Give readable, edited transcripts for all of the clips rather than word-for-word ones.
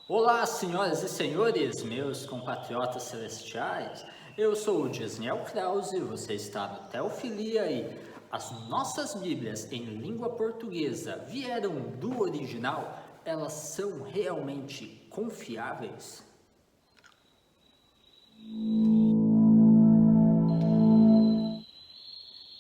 Olá, senhoras e senhores, meus compatriotas celestiais. Eu sou o Disney Krause, você está no Teofilia e as nossas Bíblias em língua portuguesa vieram do original? Elas são realmente confiáveis?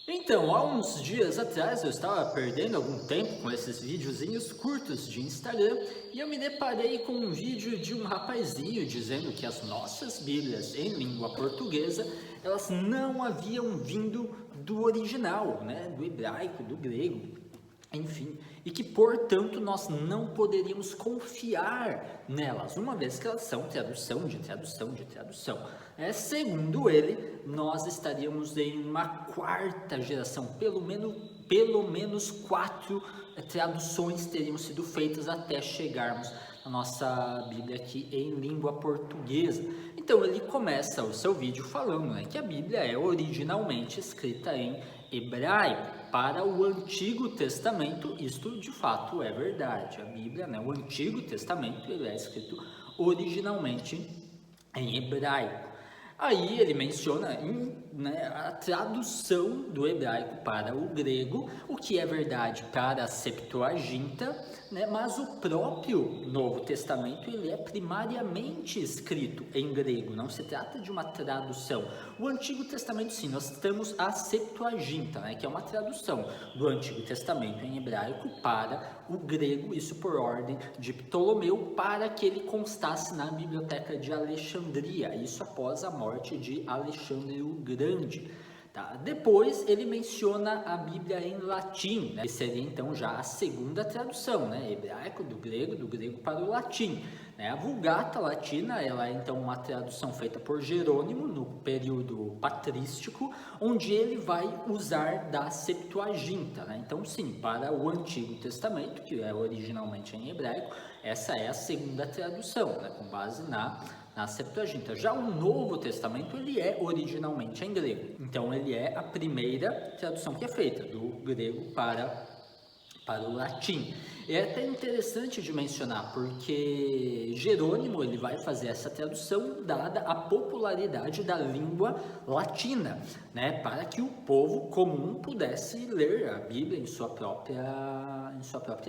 Então, há uns dias atrás eu estava perdendo algum tempo com esses videozinhos curtos de Instagram e eu me deparei com um vídeo de um rapazinho dizendo que as nossas Bíblias em língua portuguesa, elas não haviam vindo do original, né, do hebraico, do grego, enfim, e que portanto nós não poderíamos confiar nelas, uma vez que elas são tradução de tradução de tradução. Segundo ele, nós estaríamos em uma quarta geração, pelo menos 4 traduções teriam sido feitas até chegarmos na nossa Bíblia aqui em língua portuguesa. Então ele começa o seu vídeo falando, né, que a Bíblia é originalmente escrita em hebraico. Para o Antigo Testamento, isto de fato é verdade. A Bíblia, né, o Antigo Testamento, ele é escrito originalmente em hebraico. Aí ele menciona né, a tradução do hebraico para o grego, o que é verdade para a Septuaginta, né, mas o próprio Novo Testamento ele é primariamente escrito em grego, não se trata de uma tradução. O Antigo Testamento sim, nós temos a Septuaginta, né, que é uma tradução do Antigo Testamento em hebraico para o grego, isso por ordem de Ptolomeu, para que ele constasse na Biblioteca de Alexandria, isso após a morte de Alexandre o Grande. Tá? Depois ele menciona a Bíblia em latim, né? Que seria então já a segunda tradução, né? Hebraico do grego para o latim. Né? A Vulgata Latina ela é então uma tradução feita por Jerônimo no período patrístico, onde ele vai usar da Septuaginta. Né? Então sim, para o Antigo Testamento, que é originalmente em hebraico, essa é a segunda tradução, né? Com base na Septuaginta. Já o Novo Testamento ele é originalmente em grego, então ele é a primeira tradução que é feita do grego para o latim. É até interessante de mencionar, porque Jerônimo ele vai fazer essa tradução dada a popularidade da língua latina, né, para que o povo comum pudesse ler a Bíblia em sua própria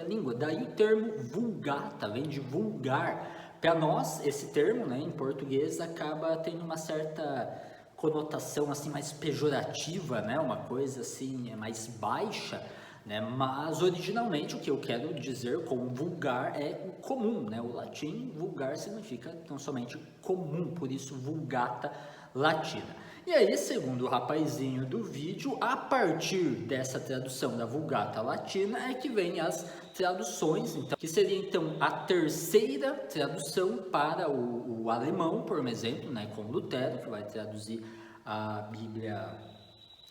língua. Daí o termo vulgata vem de vulgar. Para nós, esse termo, né, em português, acaba tendo uma certa conotação assim mais pejorativa, né, uma coisa assim mais baixa, né, mas originalmente o que eu quero dizer com vulgar é o comum, né, o latim vulgar significa tão somente comum, por isso vulgata latina. E aí, segundo o rapazinho do vídeo, a partir dessa tradução da Vulgata Latina é que vem as traduções, então, que seria então a terceira tradução para o alemão, por exemplo, né, com Lutero, que vai traduzir a Bíblia,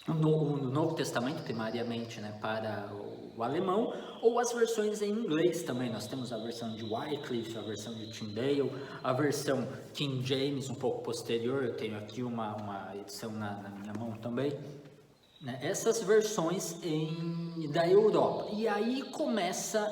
o Novo Testamento primariamente, né, para o alemão, ou as versões em inglês também. Nós temos a versão de Wycliffe, a versão de Tyndale, a versão King James um pouco posterior, eu tenho aqui uma edição na minha mão também, né? Essas versões da Europa. E aí começa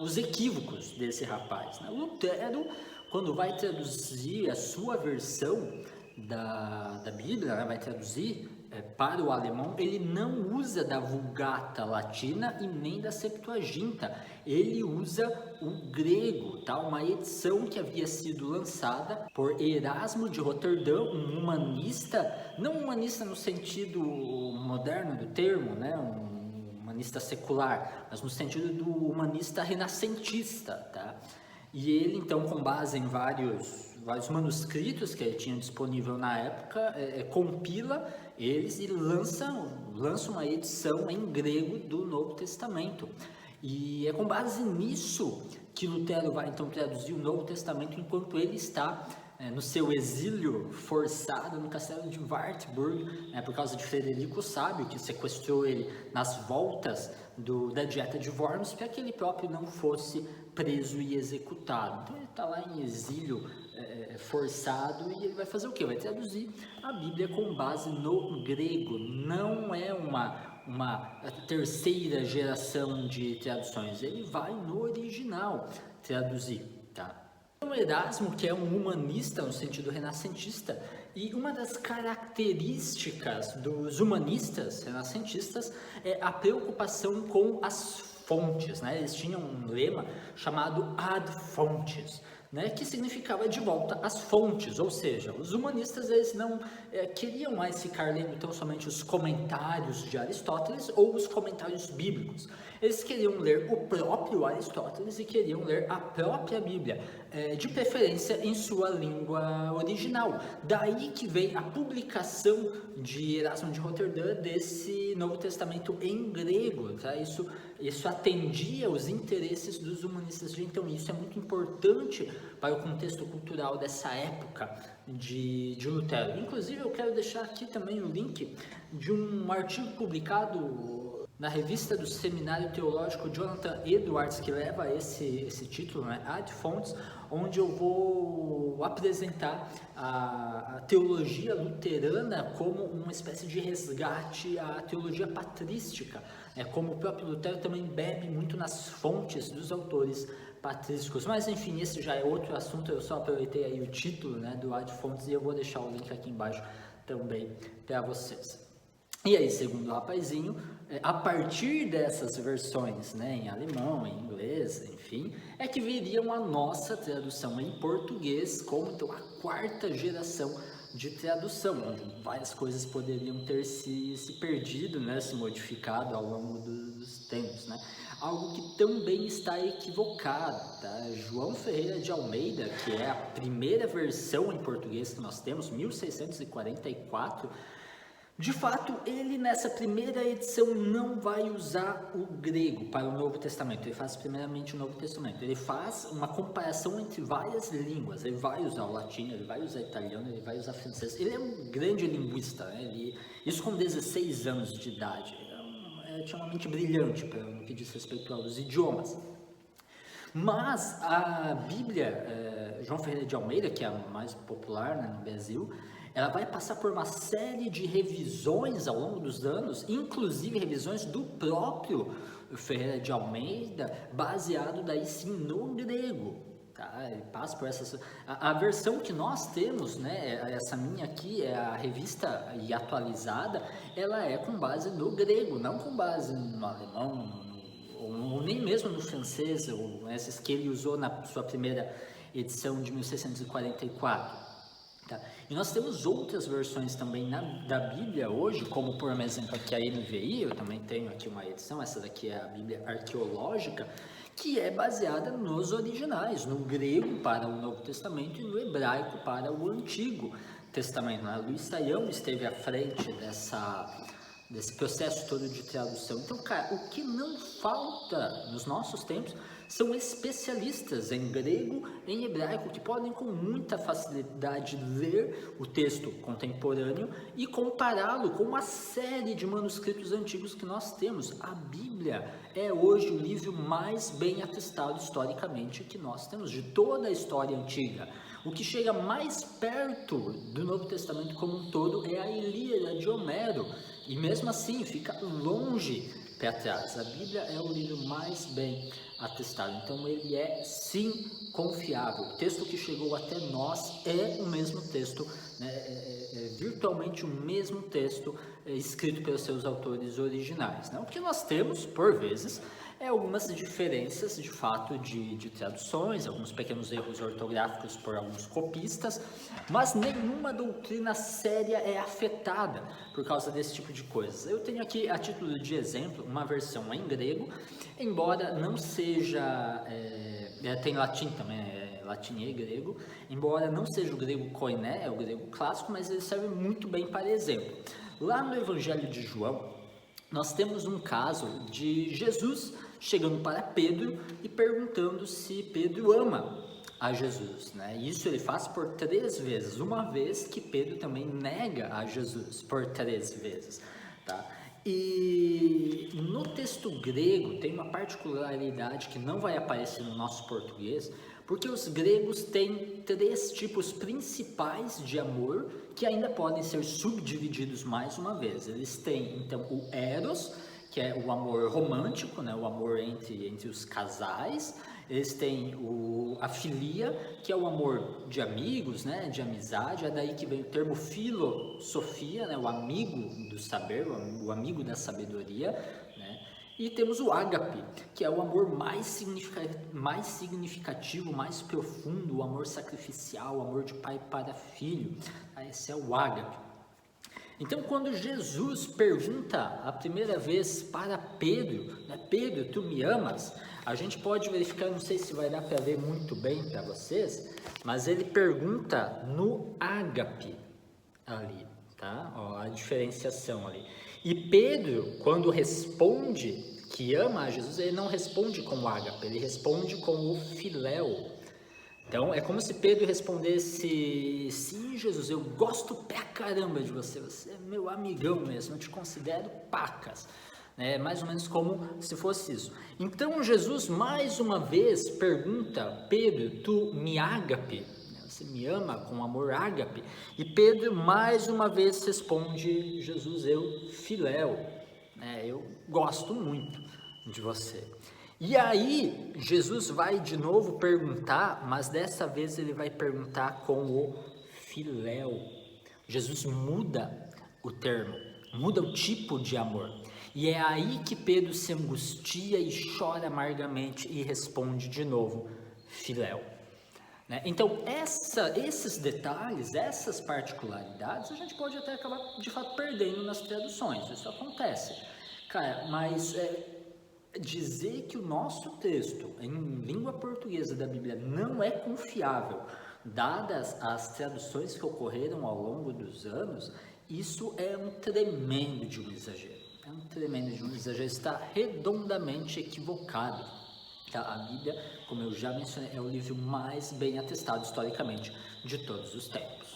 os equívocos desse rapaz, né? Lutero, quando vai traduzir a sua versão da Bíblia, né, vai traduzir para o alemão, ele não usa da Vulgata Latina e nem da Septuaginta, ele usa o grego, tá? Uma edição que havia sido lançada por Erasmo de Roterdã, um humanista, não humanista no sentido moderno do termo, né? Um humanista secular, mas no sentido do humanista renascentista, tá? E ele, então, com base em vários manuscritos que ele tinha disponível na época, compila eles e lança uma edição em grego do Novo Testamento. E é com base nisso que Lutero vai, então, traduzir o Novo Testamento enquanto ele está no seu exílio forçado no castelo de Wartburg, por causa de Frederico o Sábio, que sequestrou ele nas voltas da Dieta de Worms, para que ele próprio não fosse preso e executado. Então ele está lá em exílio forçado e ele vai fazer o quê? Vai traduzir a Bíblia com base no grego. Não é uma terceira geração de traduções, ele vai no original traduzir, tá? O Erasmo, que é um humanista no sentido renascentista, e uma das características dos humanistas renascentistas é a preocupação com as fontes, né? Eles tinham um lema chamado ad fontes, né? Que significava de volta às fontes, ou seja, os humanistas eles não queriam mais ficar lendo tão somente os comentários de Aristóteles ou os comentários bíblicos. Eles queriam ler o próprio Aristóteles e queriam ler a própria Bíblia, de preferência em sua língua original. Daí que veio a publicação de Erasmo de Roterdã desse Novo Testamento em grego, tá? Isso atendia os interesses dos humanistas, então isso é muito importante para o contexto cultural dessa época de Lutero. Inclusive eu quero deixar aqui também o link de um artigo publicado na revista do Seminário Teológico Jonathan Edwards, que leva esse título, né, Ad Fontes, onde eu vou apresentar a teologia luterana como uma espécie de resgate à teologia patrística, como o próprio Lutero também bebe muito nas fontes dos autores patrísticos. Mas enfim, esse já é outro assunto, eu só aproveitei aí o título, né, do Ad Fontes, e eu vou deixar o link aqui embaixo também para vocês. E aí, segundo o rapazinho, a partir dessas versões, né, em alemão, em inglês, enfim, é que viriam a nossa tradução em português, como então a quarta geração de tradução, onde várias coisas poderiam ter se perdido, né, se modificado ao longo dos tempos, né? Algo que também está equivocado, tá? João Ferreira de Almeida, que é a primeira versão em português que nós temos, 1644, de fato, ele nessa primeira edição não vai usar o grego para o Novo Testamento, ele faz primeiramente o Novo Testamento, ele faz uma comparação entre várias línguas, ele vai usar o latim, ele vai usar o italiano, ele vai usar o francês, ele é um grande linguista, né? Isso com 16 anos de idade, tinha uma mente brilhante no que diz respeito aos idiomas. Mas a Bíblia, João Ferreira de Almeida, que é a mais popular, né, no Brasil, ela vai passar por uma série de revisões ao longo dos anos, inclusive revisões do próprio Ferreira de Almeida, baseado daí sim no grego. Tá? Ele passa por essas... A versão que nós temos, né, essa minha aqui, é a revista e atualizada, ela é com base no grego, não com base no alemão, ou nem mesmo no francês, ou essas que ele usou na sua primeira edição de 1644. Tá? E nós temos outras versões também da Bíblia hoje, como por exemplo aqui a NVI, eu também tenho aqui uma edição, essa daqui é a Bíblia arqueológica, que é baseada nos originais, no grego para o Novo Testamento e no hebraico para o Antigo Testamento. Luiz Saião esteve à frente desse processo todo de tradução. Então, cara, o que não falta nos nossos tempos são especialistas em grego, em hebraico, que podem com muita facilidade ler o texto contemporâneo e compará-lo com uma série de manuscritos antigos que nós temos. A Bíblia é hoje o livro mais bem atestado historicamente que nós temos, de toda a história antiga. O que chega mais perto do Novo Testamento como um todo é a Ilíada de Homero, e mesmo assim fica longe para trás. A Bíblia é o livro mais bem atestado, então ele é sim confiável. O texto que chegou até nós é o mesmo texto, né? É virtualmente o mesmo texto escrito pelos seus autores originais, né? O que nós temos, por vezes, algumas diferenças de fato de traduções, alguns pequenos erros ortográficos por alguns copistas, mas nenhuma doutrina séria é afetada por causa desse tipo de coisas. Eu tenho aqui, a título de exemplo, uma versão em grego, embora não seja, tem latim também, latim e grego, embora não seja o grego koiné, é o grego clássico, mas ele serve muito bem para exemplo. Lá no Evangelho de João, nós temos um caso de Jesus chegando para Pedro e perguntando se Pedro ama a Jesus, né? Isso ele faz por 3 vezes, uma vez que Pedro também nega a Jesus por 3 vezes, tá? E no texto grego tem uma particularidade que não vai aparecer no nosso português, porque os gregos têm 3 tipos principais de amor que ainda podem ser subdivididos mais uma vez. Eles têm então o eros, que é o amor romântico, né? O amor entre os casais. Eles têm a filia, que é o amor de amigos, né? De amizade. É daí que vem o termo filosofia, né? O amigo do saber, o amigo da sabedoria, né? E temos o ágape, que é o amor mais significativo, mais profundo, o amor sacrificial, o amor de pai para filho. Esse é o ágape. Então, quando Jesus pergunta a primeira vez para Pedro, né, Pedro, tu me amas? A gente pode verificar, não sei se vai dar para ver muito bem para vocês, mas ele pergunta no ágape ali, tá? Ó, a diferenciação ali. E Pedro, quando responde que ama a Jesus, ele não responde com o ágape, ele responde com o filéu. Então, é como se Pedro respondesse: sim, Jesus, eu gosto pra caramba de você, você é meu amigão mesmo, eu te considero pacas. É mais ou menos como se fosse isso. Então, Jesus mais uma vez pergunta: Pedro, tu me ágape? Você me ama com amor ágape? E Pedro mais uma vez responde: Jesus, eu filéu, eu gosto muito de você. E aí, Jesus vai de novo perguntar, mas dessa vez ele vai perguntar com o filéu. Jesus muda o termo, muda o tipo de amor. E é aí que Pedro se angustia e chora amargamente e responde de novo, filéu. Então, esses detalhes, essas particularidades, a gente pode até acabar, de fato, perdendo nas traduções. Isso acontece. Cara, mas dizer que o nosso texto em língua portuguesa da Bíblia não é confiável, dadas as traduções que ocorreram ao longo dos anos, isso é um tremendo de um exagero. É um tremendo de um exagero, está redondamente equivocado. A Bíblia, como eu já mencionei, é o livro mais bem atestado historicamente de todos os tempos.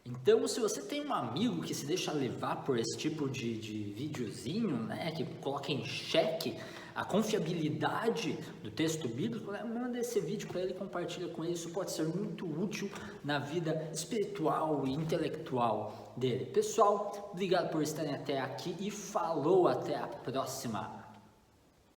Então, se você tem um amigo que se deixa levar por esse tipo de videozinho, né, que coloca em xeque a confiabilidade do texto bíblico, manda esse vídeo para ele, compartilha com ele, isso pode ser muito útil na vida espiritual e intelectual dele. Pessoal, obrigado por estarem até aqui e falou, até a próxima!